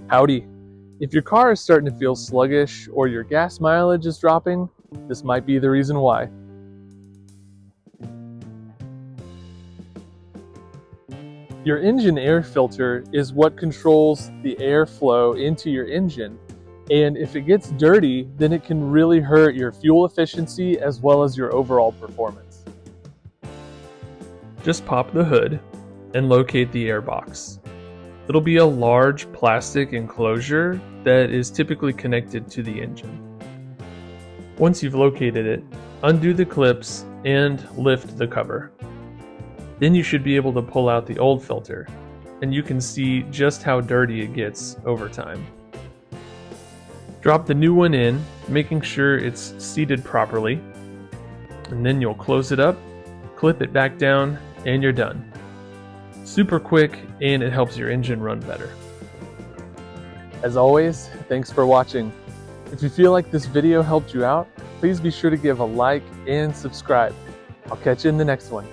Howdy. If your car is starting to feel sluggish or your gas mileage is dropping, this might be the reason why. Your engine air filter is what controls the airflow into your engine, and if it gets dirty, then it can really hurt your fuel efficiency as well as your overall performance. Just pop the hood and locate the air box. It'll be a large plastic enclosure that is typically connected to the engine. Once you've located it, undo the clips and lift the cover. Then you should be able to pull out the old filter, and you can see just how dirty it gets over time. Drop the new one in, making sure it's seated properly, and then you'll close it up, clip it back down, and you're done. Super quick, and it helps your engine run better. As always, thanks for watching. If you feel like this video helped you out, please be sure to give a like and subscribe. I'll catch you in the next one.